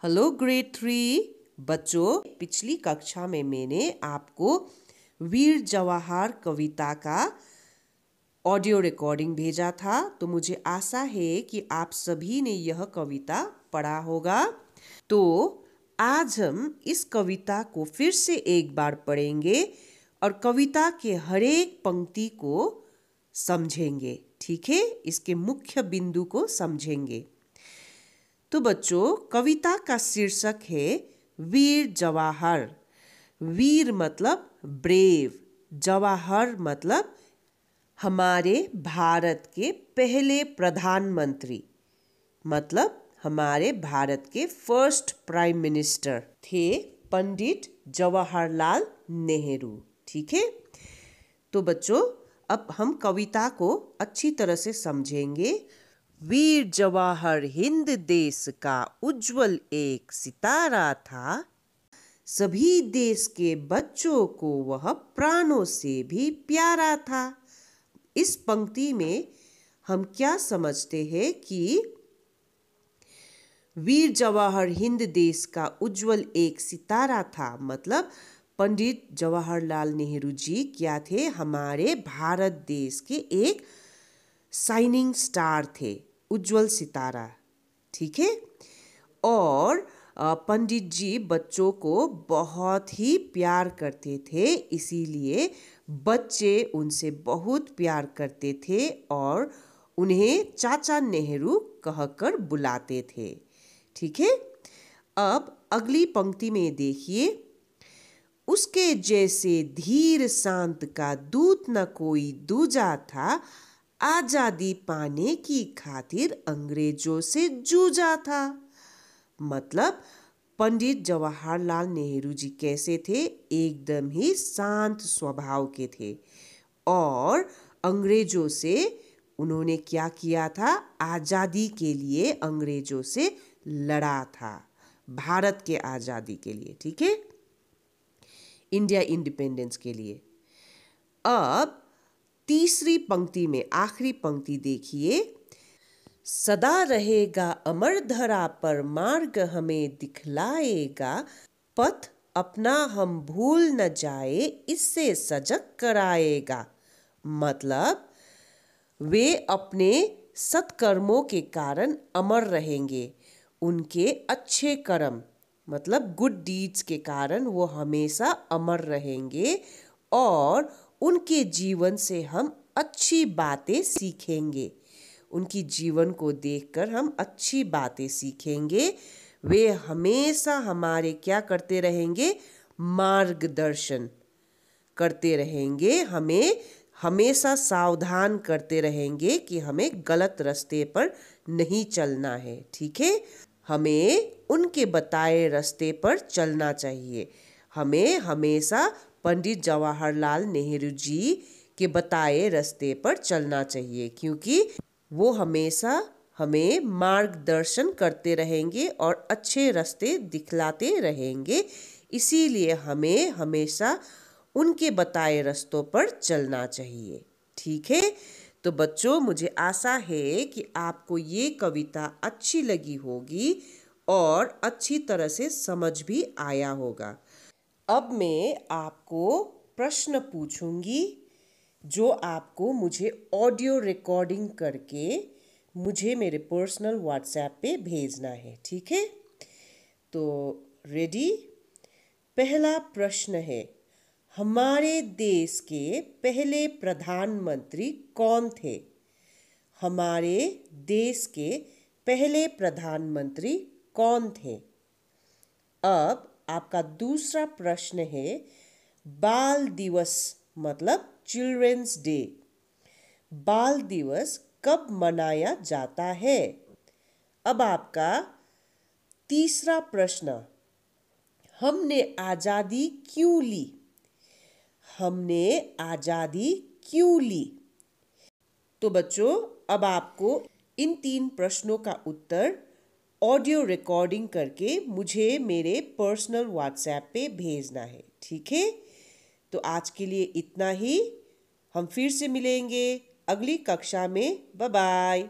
Hello grade 3 बच्चों, पिछली कक्षा में मैंने आपको वीर जवाहर कविता का ऑडियो रिकॉर्डिंग भेजा था। तो मुझे आशा है कि आप सभी ने यह कविता पढ़ा होगा। तो आज हम इस कविता को फिर से एक बार पढ़ेंगे और कविता के हर एक पंक्ति को समझेंगे। ठीक है, इसके मुख्य बिंदु को समझेंगे। तो बच्चों, कविता का शीर्षक है वीर जवाहर। वीर मतलब ब्रेव, जवाहर मतलब हमारे भारत के पहले प्रधानमंत्री, मतलब हमारे भारत के फर्स्ट प्राइम मिनिस्टर थे पंडित जवाहरलाल नेहरू। ठीक है, तो बच्चों अब हम कविता को अच्छी तरह से समझेंगे। वीर जवाहर हिंद देश का उज्जवल एक सितारा था। सभी देश के बच्चों को वह प्राणों से भी प्यारा था। इस पंक्ति में हम क्या समझते हैं कि वीर जवाहर हिंद देश का उज्जवल एक सितारा था, मतलब पंडित जवाहरलाल नेहरू जी क्या थे? हमारे भारत देश के एक शाइनिंग स्टार थे, उज्जवल सितारा। ठीक है, और पंडित जी बच्चों को बहुत ही प्यार करते थे, इसीलिए बच्चे उनसे बहुत प्यार करते थे और उन्हें चाचा नेहरू कहकर बुलाते थे। ठीक है, अब अगली पंक्ति में देखिए। उसके जैसे धीर शांत का दूत न कोई दूजा था, आजादी पाने की खातिर अंग्रेजों से जूझा था। मतलब पंडित जवाहरलाल नेहरू जी कैसे थे? एकदम ही शांत स्वभाव के थे और अंग्रेजों से उन्होंने क्या किया था? आज़ादी के लिए अंग्रेजों से लड़ा था, भारत के आज़ादी के लिए। ठीक है, इंडिया इंडिपेंडेंस के लिए। अब तीसरी पंक्ति में आखिरी पंक्ति देखिए। सदा रहेगा अमर धरा पर मार्ग हमें दिखलाएगा, पथ अपना हम भूल न जाए इससे सजग कराएगा। मतलब वे अपने सत्कर्मों के कारण अमर रहेंगे। उनके अच्छे कर्म मतलब गुड डीड्स के कारण वो हमेशा अमर रहेंगे और उनके जीवन से हम अच्छी बातें सीखेंगे। उनकी जीवन को देखकर हम अच्छी बातें सीखेंगे। वे हमेशा हमारे क्या करते रहेंगे? मार्गदर्शन करते रहेंगे, हमें हमेशा सावधान करते रहेंगे कि हमें गलत रास्ते पर नहीं चलना है। ठीक है, हमें उनके बताए रास्ते पर चलना चाहिए। हमें हमेशा पंडित जवाहरलाल नेहरू जी के बताए रास्ते पर चलना चाहिए, क्योंकि वो हमेशा हमें मार्गदर्शन करते रहेंगे और अच्छे रास्ते दिखलाते रहेंगे। इसीलिए हमें हमेशा उनके बताए रास्तों पर चलना चाहिए। ठीक है, तो बच्चों मुझे आशा है कि आपको ये कविता अच्छी लगी होगी और अच्छी तरह से समझ भी आया होगा। अब मैं आपको प्रश्न पूछूंगी जो आपको मुझे ऑडियो रिकॉर्डिंग करके मुझे मेरे पर्सनल व्हाट्सएप पे भेजना है। ठीक है, तो रेडी? पहला प्रश्न है, हमारे देश के पहले प्रधानमंत्री कौन थे? हमारे देश के पहले प्रधानमंत्री कौन थे? अब आपका दूसरा प्रश्न है, बाल दिवस मतलब चिल्ड्रंस डे, बाल दिवस कब मनाया जाता है? अब आपका तीसरा प्रश्न, हमने आज़ादी क्यों ली? हमने आज़ादी क्यों ली? तो बच्चों अब आपको इन 3 प्रश्नों का उत्तर ऑडियो रिकॉर्डिंग करके मुझे मेरे पर्सनल व्हाट्सएप पे भेजना है। ठीक है, तो आज के लिए इतना ही। हम फिर से मिलेंगे अगली कक्षा में। Bye bye.